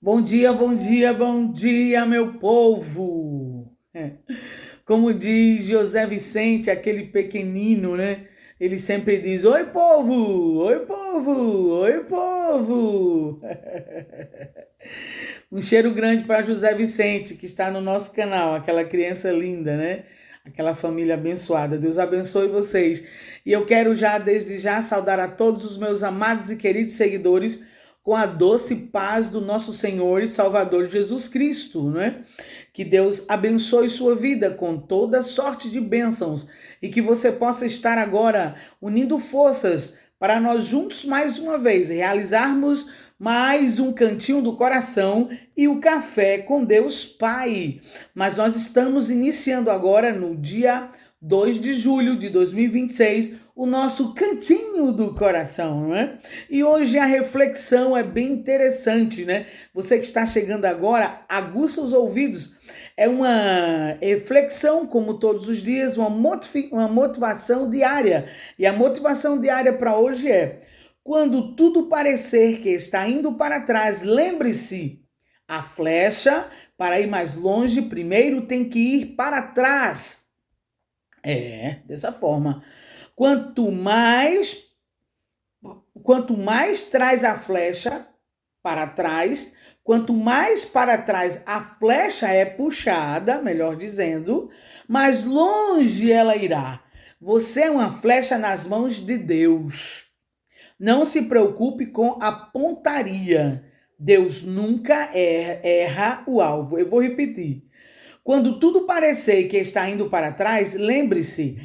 Bom dia, bom dia, bom dia, meu povo. Como diz José Vicente, aquele pequenino, né? Ele sempre diz: Oi, povo! Oi, povo! Oi, povo! Um cheiro grande para José Vicente, que está no nosso canal, aquela criança linda, né? Aquela família abençoada. Deus abençoe vocês. E eu quero já, desde já, saudar a todos os meus amados e queridos seguidores com a doce paz do nosso Senhor e Salvador Jesus Cristo, né? Que Deus abençoe sua vida com toda sorte de bênçãos e que você possa estar agora unindo forças para nós juntos mais uma vez realizarmos mais um cantinho do coração e o café com Deus Pai. Mas nós estamos iniciando agora no dia 2 de julho de 2026 o nosso cantinho do coração, né? E hoje a reflexão é bem interessante, né? Você que está chegando agora, aguça os ouvidos. É uma reflexão, como todos os dias, uma motivação diária. E a motivação diária para hoje é: quando tudo parecer que está indo para trás, lembre-se, a flecha, para ir mais longe, primeiro tem que ir para trás. Dessa forma. Quanto mais, quanto mais traz a flecha para trás, quanto mais para trás a flecha é puxada, melhor dizendo, mais longe ela irá. Você é uma flecha nas mãos de Deus. Não se preocupe com a pontaria. Deus nunca erra o alvo. Eu vou repetir. Quando tudo parecer que está indo para trás, lembre-se,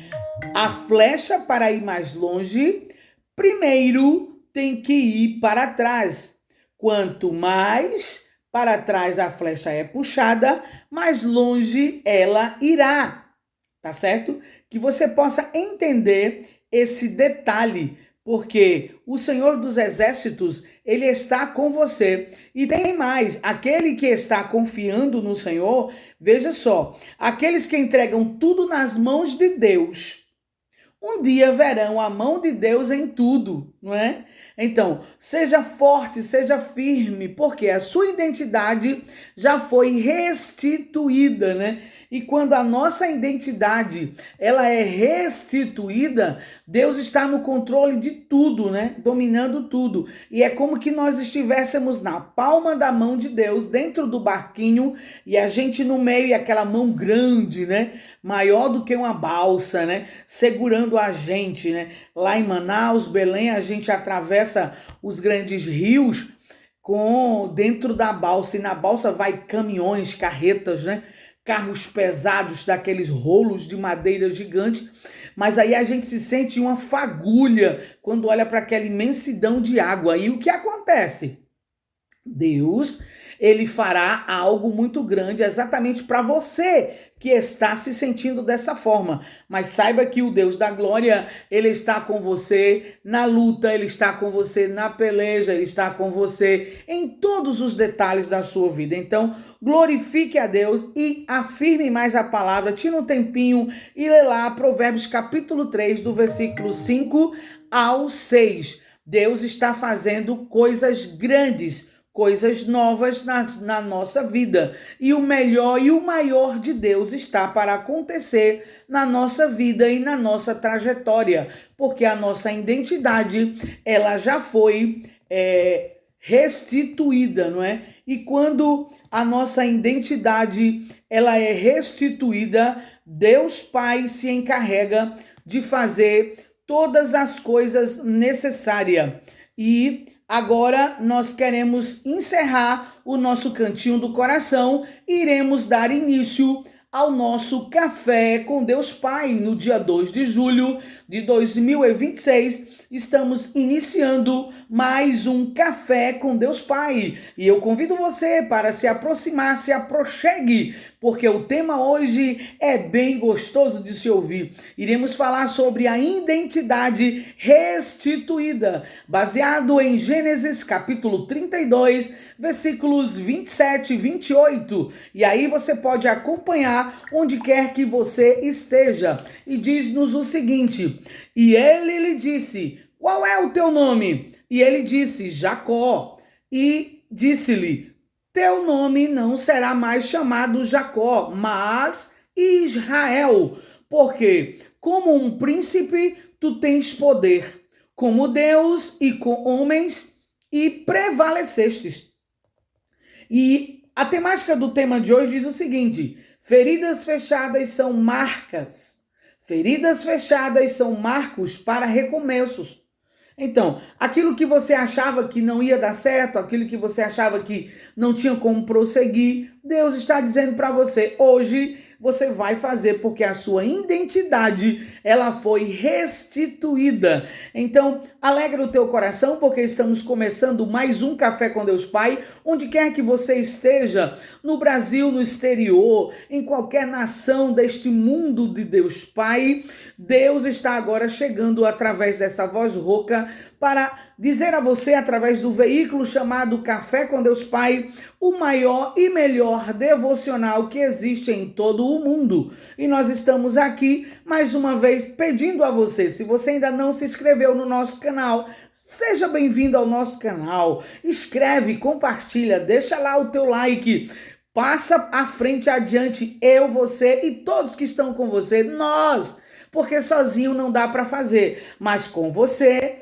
a flecha para ir mais longe, primeiro tem que ir para trás. Quanto mais para trás a flecha é puxada, mais longe ela irá. Tá certo? Que você possa entender esse detalhe, porque o Senhor dos Exércitos, ele está com você. E tem mais, aquele que está confiando no Senhor, veja só, aqueles que entregam tudo nas mãos de Deus, um dia verão a mão de Deus em tudo, não é? Então, seja forte, seja firme, porque a sua identidade já foi restituída, né? E quando a nossa identidade, ela é restituída, Deus está no controle de tudo, né? Dominando tudo. E é como que nós estivéssemos na palma da mão de Deus, dentro do barquinho, e a gente no meio, e aquela mão grande, né? Maior do que uma balsa, né? Segurando a gente, né? Lá em Manaus, Belém, a gente atravessa os grandes rios com dentro da balsa, e na balsa vai caminhões, carretas, né? Carros pesados, daqueles rolos de madeira gigante, mas aí a gente se sente uma fagulha quando olha para aquela imensidão de água. E o que acontece? Deus, ele fará algo muito grande exatamente para você que está se sentindo dessa forma. Mas saiba que o Deus da glória, ele está com você na luta, ele está com você na peleja, ele está com você em todos os detalhes da sua vida. Então, glorifique a Deus e afirme mais a palavra. Tira um tempinho e lê lá Provérbios capítulo 3, do versículo 5 ao 6. Deus está fazendo coisas grandes, coisas novas na nossa vida. E o melhor e o maior de Deus está para acontecer na nossa vida e na nossa trajetória, porque a nossa identidade, ela já foi restituída, não é? E quando a nossa identidade, ela é restituída, Deus Pai se encarrega de fazer todas as coisas necessárias. E agora nós queremos encerrar o nosso cantinho do coração e iremos dar início ao nosso Café com Deus Pai. No dia 2 de julho de 2026, estamos iniciando mais um Café com Deus Pai. E eu convido você para se aproximar, se aproxegue, porque o tema hoje é bem gostoso de se ouvir. Iremos falar sobre a identidade restituída, baseado em Gênesis capítulo 32, versículos 27 e 28. E aí você pode acompanhar onde quer que você esteja. E diz-nos o seguinte: e ele lhe disse: qual é o teu nome? E ele disse: Jacó. E disse-lhe: teu nome não será mais chamado Jacó, mas Israel, porque como um príncipe tu tens poder, como Deus e com homens, e prevalecestes. E a temática do tema de hoje diz o seguinte: feridas fechadas são marcas. Feridas fechadas são marcos para recomeços. Então, aquilo que você achava que não ia dar certo, aquilo que você achava que não tinha como prosseguir, Deus está dizendo para você, hoje você vai fazer, porque a sua identidade, ela foi restituída. Então, alegra o teu coração, porque estamos começando mais um Café com Deus Pai, onde quer que você esteja, no Brasil, no exterior, em qualquer nação deste mundo de Deus Pai, Deus está agora chegando através dessa voz rouca para dizer a você, através do veículo chamado Café com Deus Pai, o maior e melhor devocional que existe em todo o mundo. E nós estamos aqui, mais uma vez, pedindo a você, se você ainda não se inscreveu no nosso canal, seja bem-vindo ao nosso canal. Escreve, compartilha, deixa lá o teu like. Passa à frente, adiante, eu, você e todos que estão com você, nós, porque sozinho não dá para fazer, mas com você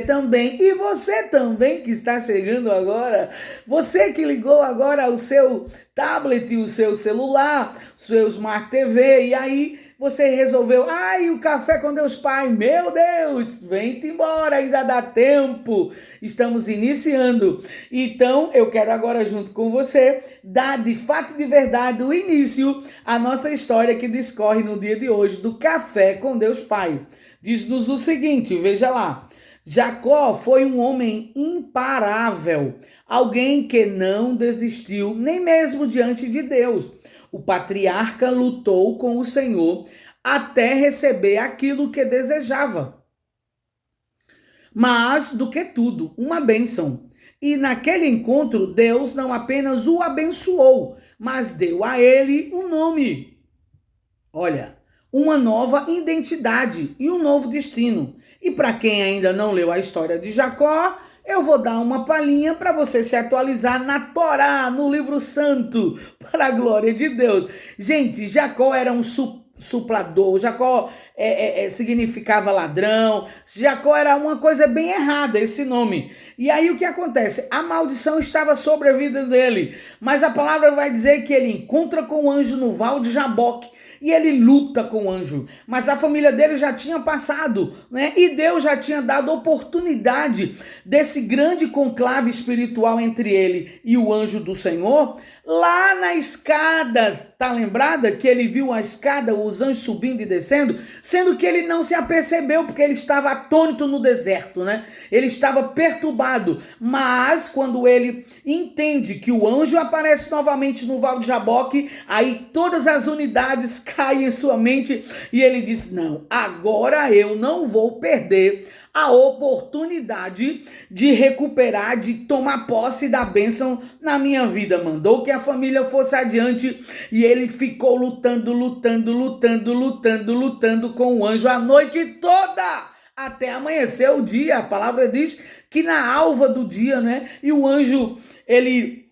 também, e você também que está chegando agora, você que ligou agora o seu tablet, o seu celular, seu Smart TV, e aí você resolveu, o Café com Deus Pai, meu Deus, vem-te embora, ainda dá tempo, estamos iniciando. Então, eu quero agora, junto com você, dar de fato e de verdade o início à nossa história que discorre no dia de hoje do Café com Deus Pai. Diz-nos o seguinte, veja lá, Jacó foi um homem imparável, alguém que não desistiu, nem mesmo diante de Deus. O patriarca lutou com o Senhor até receber aquilo que desejava. Mas, do que tudo, uma bênção. E naquele encontro, Deus não apenas o abençoou, mas deu a ele um nome. Olha, uma nova identidade e um novo destino. E para quem ainda não leu a história de Jacó, eu vou dar uma palhinha para você se atualizar na Torá, no livro santo, para a glória de Deus. Gente, Jacó era um suplador, Jacó significava ladrão, Jacó era uma coisa bem errada, esse nome. E aí o que acontece? A maldição estava sobre a vida dele, mas a palavra vai dizer que ele encontra com o anjo no val de Jaboque, e ele luta com o anjo, mas a família dele já tinha passado, né? E Deus já tinha dado oportunidade desse grande conclave espiritual entre ele e o anjo do Senhor, lá na escada, tá lembrada? Que ele viu a escada, os anjos subindo e descendo, sendo que ele não se apercebeu, porque ele estava atônito no deserto, né? Ele estava perturbado, mas quando ele entende que o anjo aparece novamente no Val de Jaboque, aí todas as unidades caem em sua mente e ele diz, não, agora eu não vou perder a oportunidade de recuperar, de tomar posse da bênção na minha vida. Mandou que a família fosse adiante e ele ficou lutando com o anjo a noite toda, até amanhecer o dia. A palavra diz que na alva do dia, né? E o anjo, ele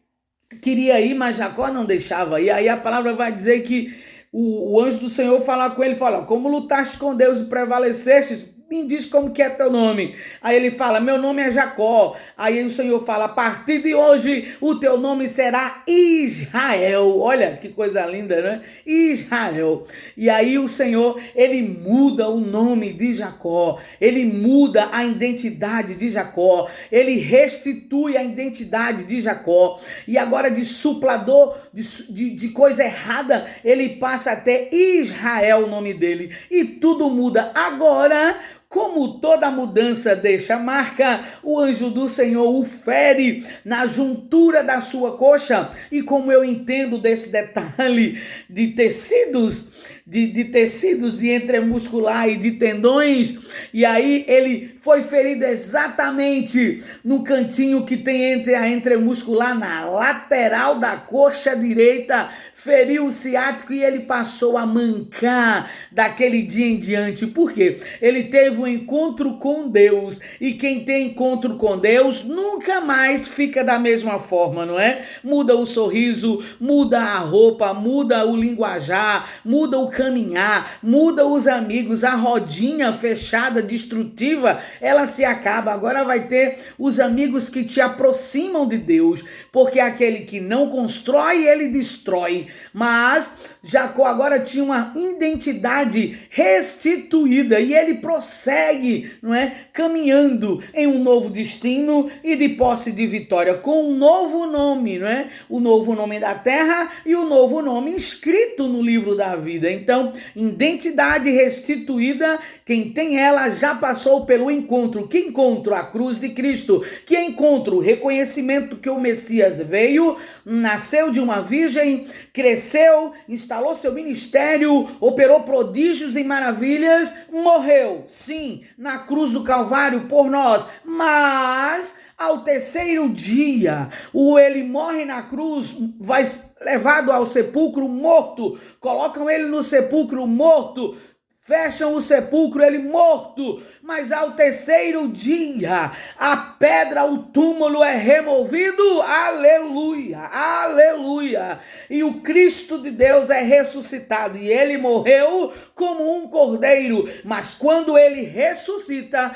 queria ir, mas Jacó não deixava. E aí a palavra vai dizer que o anjo do Senhor fala com ele, fala, como lutaste com Deus e prevalecestes, me diz como que é teu nome. Aí ele fala, meu nome é Jacó. Aí o Senhor fala, a partir de hoje o teu nome será Israel. Olha que coisa linda, né? Israel. E aí o Senhor, ele muda o nome de Jacó. Ele muda a identidade de Jacó. Ele restitui a identidade de Jacó. E agora de suplador, de coisa errada, ele passa a ter Israel, o nome dele. E tudo muda. Agora, como toda mudança deixa marca, o anjo do Senhor o fere na juntura da sua coxa. E como eu entendo desse detalhe de tecidos, de tecidos de entremuscular e de tendões, e aí ele foi ferido exatamente no cantinho que tem entre a entremuscular, na lateral da coxa direita, feriu o ciático e ele passou a mancar daquele dia em diante. Por quê? Ele teve um encontro com Deus, e quem tem encontro com Deus nunca mais fica da mesma forma, não é? Muda o sorriso, muda a roupa, muda o linguajar, muda o caminhar, muda os amigos, a rodinha fechada, destrutiva, ela se acaba. Agora vai ter os amigos que te aproximam de Deus, porque aquele que não constrói, ele destrói. Mas Jacó agora tinha uma identidade restituída e ele prossegue, não é, caminhando em um novo destino e de posse de vitória, com um novo nome, não é? O novo nome da terra e o novo nome inscrito no livro da vida. Então, identidade restituída, quem tem ela já passou pelo encontro. Que encontro? A cruz de Cristo. Que encontro? O reconhecimento que o Messias veio, nasceu de uma virgem, cresceu, instalou seu ministério, operou prodígios e maravilhas, morreu, sim, na cruz do Calvário por nós, mas ao terceiro dia, ele morre na cruz, vai levado ao sepulcro morto, colocam ele no sepulcro morto, fecham o sepulcro, ele morto, mas ao terceiro dia, a pedra, o túmulo é removido, aleluia, aleluia, e o Cristo de Deus é ressuscitado, e ele morreu como um cordeiro, mas quando ele ressuscita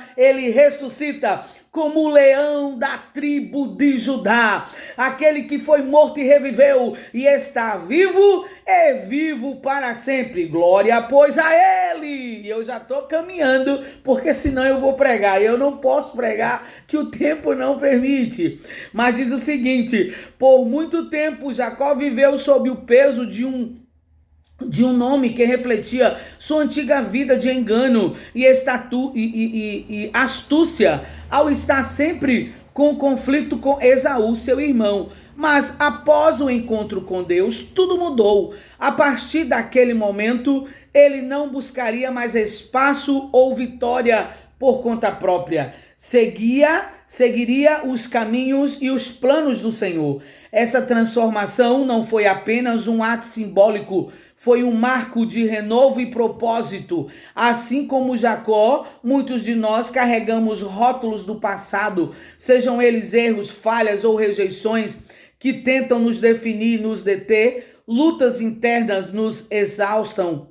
como o leão da tribo de Judá, aquele que foi morto e reviveu e está vivo, é vivo para sempre. Glória, pois, a ele. E eu já estou caminhando, porque senão eu vou pregar. E eu não posso pregar, que o tempo não permite. Mas diz o seguinte: por muito tempo Jacó viveu sob o peso de um nome que refletia sua antiga vida de engano e astúcia, ao estar sempre com conflito com Esaú, seu irmão. Mas após o encontro com Deus, tudo mudou. A partir daquele momento, ele não buscaria mais espaço ou vitória por conta própria. Seguiria os caminhos e os planos do Senhor. Essa transformação não foi apenas um ato simbólico, foi um marco de renovo e propósito. Assim como Jacó, muitos de nós carregamos rótulos do passado, sejam eles erros, falhas ou rejeições que tentam nos definir, nos deter, lutas internas nos exaustam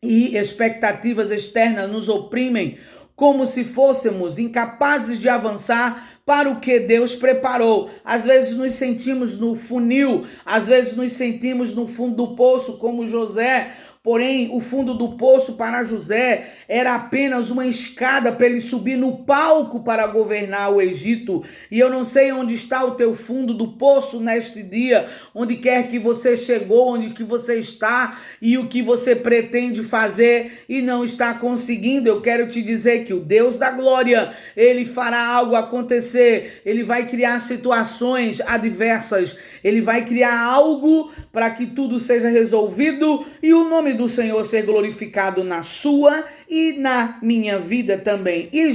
e expectativas externas nos oprimem, como se fôssemos incapazes de avançar para o que Deus preparou. Às vezes nos sentimos no funil, às vezes nos sentimos no fundo do poço, como José. Porém, o fundo do poço para José era apenas uma escada para ele subir no palco para governar o Egito. E eu não sei onde está o teu fundo do poço neste dia, onde quer que você chegou, onde que você está e o que você pretende fazer e não está conseguindo. Eu quero te dizer que o Deus da glória, ele fará algo acontecer, ele vai criar situações adversas, ele vai criar algo para que tudo seja resolvido e o nome do Senhor ser glorificado na sua e na minha vida também. E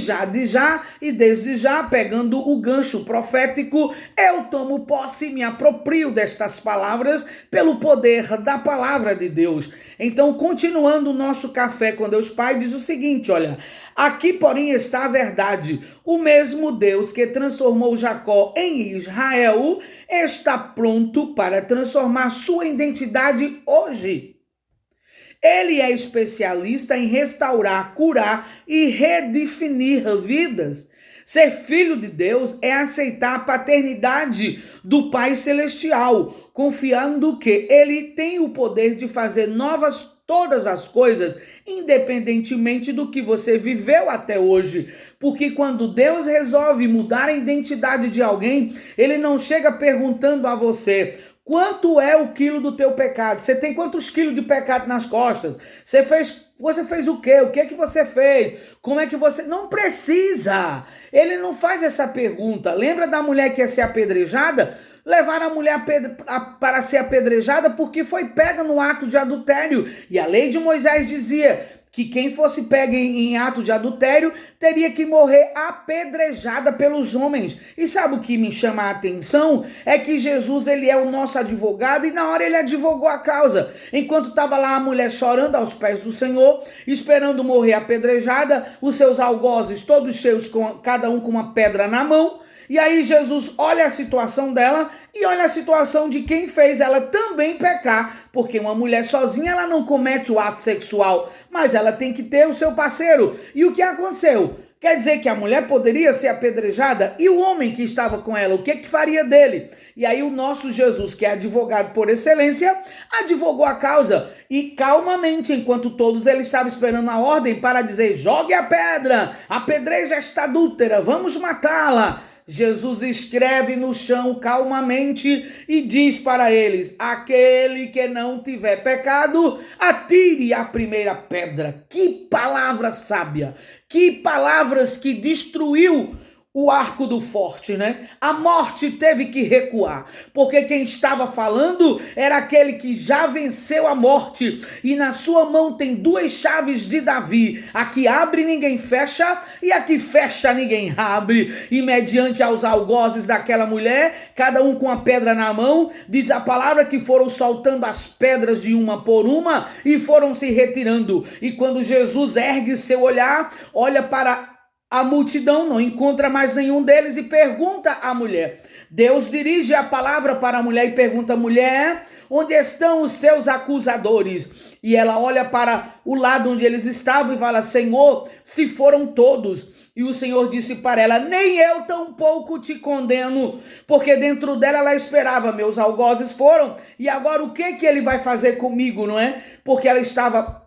desde já, pegando o gancho profético, eu tomo posse e me aproprio destas palavras pelo poder da palavra de Deus. Então, continuando o nosso café com Deus Pai, diz o seguinte, olha: aqui, porém, está a verdade. O mesmo Deus que transformou Jacó em Israel está pronto para transformar sua identidade hoje. Ele é especialista em restaurar, curar e redefinir vidas. Ser filho de Deus é aceitar a paternidade do Pai Celestial, confiando que Ele tem o poder de fazer novas todas as coisas, independentemente do que você viveu até hoje. Porque quando Deus resolve mudar a identidade de alguém, Ele não chega perguntando a você: quanto é o quilo do teu pecado? Você tem quantos quilos de pecado nas costas? Você fez o quê? O que é que você fez? Como é que você... Não precisa. Ele não faz essa pergunta. Lembra da mulher que ia ser apedrejada? levaram a mulher para ser apedrejada porque foi pega no ato de adultério. E a lei de Moisés dizia que quem fosse pego em ato de adultério teria que morrer apedrejada pelos homens. E sabe o que me chama a atenção? É que Jesus, ele é o nosso advogado, e na hora ele advogou a causa. Enquanto estava lá a mulher chorando aos pés do Senhor, esperando morrer apedrejada, os seus algozes todos cheios, cada um com uma pedra na mão. E aí Jesus olha a situação dela e olha a situação de quem fez ela também pecar, porque uma mulher sozinha ela não comete o ato sexual, mas ela tem que ter o seu parceiro. E o que aconteceu? Quer dizer que a mulher poderia ser apedrejada e o homem que estava com ela, o que faria dele? E aí o nosso Jesus, que é advogado por excelência, advogou a causa e calmamente, enquanto todos eles estavam esperando a ordem para dizer: jogue a pedra, apedreja esta adúltera, vamos matá-la. Jesus escreve no chão calmamente e diz para eles: aquele que não tiver pecado, atire a primeira pedra. Que palavra sábia, que palavras que destruiu o arco do forte, né? A morte teve que recuar, porque quem estava falando era aquele que já venceu a morte, e na sua mão tem duas chaves de Davi: a que abre ninguém fecha, e a que fecha ninguém abre. E mediante aos algozes daquela mulher, cada um com a pedra na mão, diz a palavra que foram soltando as pedras de uma por uma e foram se retirando. E quando Jesus ergue seu olhar, olha para a multidão, não encontra mais nenhum deles e pergunta à mulher. Deus dirige a palavra para a mulher e pergunta: mulher, onde estão os teus acusadores? E ela olha para o lado onde eles estavam e fala: Senhor, se foram todos. E o Senhor disse para ela: nem eu tampouco te condeno, porque dentro dela ela esperava: meus algozes foram, e agora o que ele vai fazer comigo, não é? Porque ela estava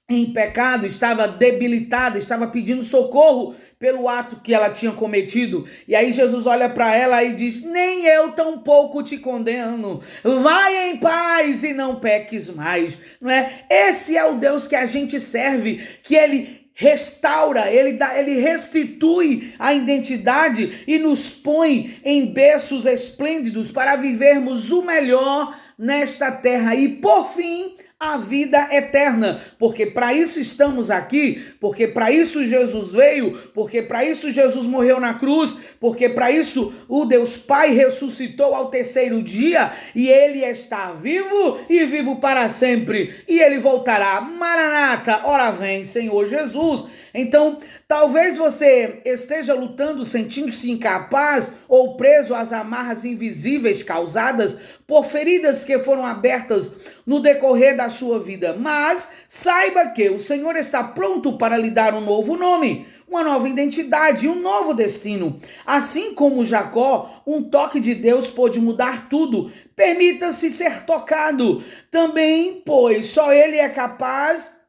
em pecado, estava debilitada, estava pedindo socorro pelo ato que ela tinha cometido. E aí Jesus olha para ela e diz: nem eu tampouco te condeno, vai em paz e não peques mais, não é? Esse é o Deus que a gente serve, que ele restaura, ele restitui a identidade e nos põe em berços esplêndidos para vivermos o melhor nesta terra e, por fim, a vida eterna, porque para isso estamos aqui, porque para isso Jesus veio, porque para isso Jesus morreu na cruz, porque para isso o Deus Pai ressuscitou ao terceiro dia, e ele está vivo e vivo para sempre, e ele voltará. Maranata, ora vem, Senhor Jesus. Então, talvez você esteja lutando, sentindo-se incapaz ou preso às amarras invisíveis causadas por feridas que foram abertas no decorrer da sua vida. Mas saiba que o Senhor está pronto para lhe dar um novo nome, uma nova identidade, um novo destino. Assim como Jacó, um toque de Deus pôde mudar tudo. Permita-se ser tocado também, pois só Ele é capaz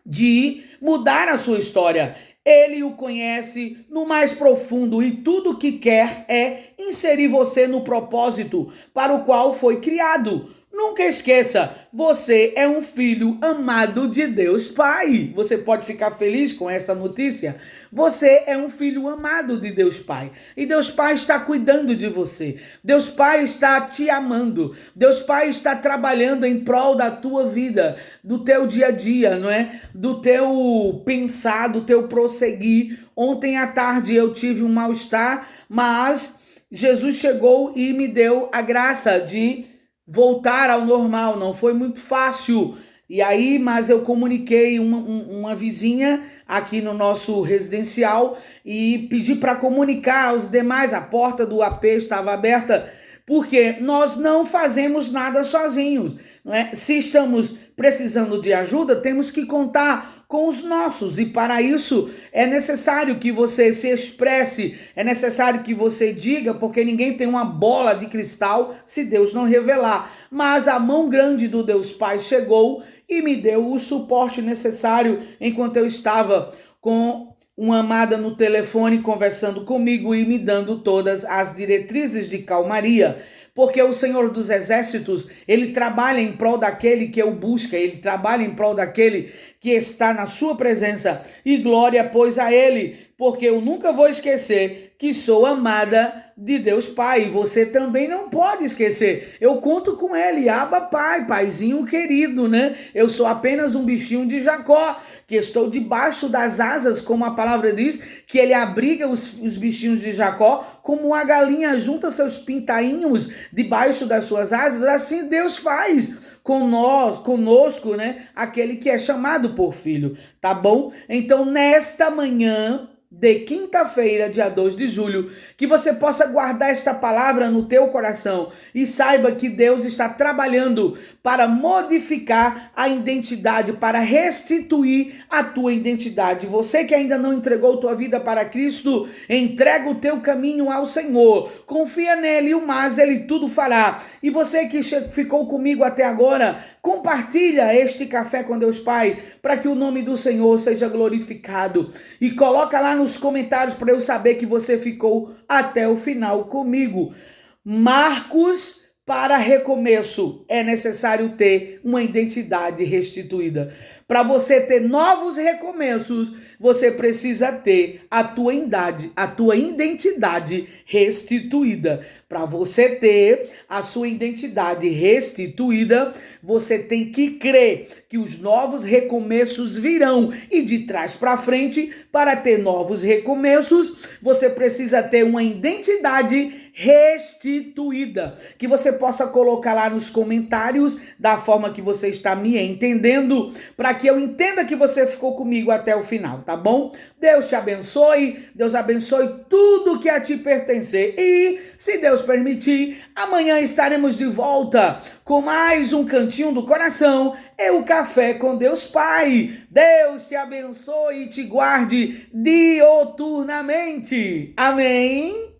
de mudar a sua história. Ele o conhece no mais profundo e tudo o que quer é inserir você no propósito para o qual foi criado. Nunca esqueça, você é um filho amado de Deus Pai. Você pode ficar feliz com essa notícia? Você é um filho amado de Deus Pai. E Deus Pai está cuidando de você. Deus Pai está te amando. Deus Pai está trabalhando em prol da tua vida, do teu dia a dia, não é? Do teu pensar, do teu prosseguir. Ontem à tarde eu tive um mal-estar, mas Jesus chegou e me deu a graça de voltar ao normal. Não foi muito fácil. E aí, mas eu comuniquei uma vizinha aqui no nosso residencial e pedi para comunicar aos demais. A porta do AP estava aberta, porque nós não fazemos nada sozinhos, não é? Se estamos precisando de ajuda, temos que contar com os nossos, e para isso é necessário que você se expresse, é necessário que você diga, porque ninguém tem uma bola de cristal se Deus não revelar. Mas a mão grande do Deus Pai chegou e me deu o suporte necessário enquanto eu estava com uma amada no telefone conversando comigo e me dando todas as diretrizes de calmaria. Porque o Senhor dos Exércitos, ele trabalha em prol daquele que o busca, ele trabalha em prol daquele que está na sua presença. E glória, pois, a ele porque eu nunca vou esquecer que sou amada de Deus Pai. Você também não pode esquecer. Eu conto com Ele, Abba Pai, Paizinho querido, né? Eu sou apenas um bichinho de Jacó, que estou debaixo das asas, como a palavra diz, que Ele abriga os bichinhos de Jacó, como uma galinha junta seus pintainhos debaixo das suas asas. Assim Deus faz com nós, conosco, né? Aquele que é chamado por filho, tá bom? Então, nesta manhã de quinta-feira, dia 2 de julho, que você possa guardar esta palavra no teu coração e saiba que Deus está trabalhando para modificar a identidade, para restituir a tua identidade. Você que ainda não entregou tua vida para Cristo, entrega o teu caminho ao Senhor, confia nele, o mais ele tudo fará. E você que ficou comigo até agora, compartilha este Café com Deus Pai, para que o nome do Senhor seja glorificado. E coloca lá nos comentários para eu saber que você ficou até o final comigo. Marcos para recomeço. É necessário ter uma identidade restituída. Para você ter novos recomeços, você precisa ter a tua identidade restituída. Para você ter a sua identidade restituída, você tem que crer que os novos recomeços virão. E de trás para frente, para ter novos recomeços, você precisa ter uma identidade restituída. Que você possa colocar lá nos comentários da forma que você está me entendendo, para que eu entenda que você ficou comigo até o final, tá bom? Deus te abençoe, Deus abençoe tudo que a ti pertencer. E, se Deus permitir, amanhã estaremos de volta com mais um Cantinho do Coração e o Café com Deus Pai. Deus te abençoe e te guarde dioturnamente. Amém?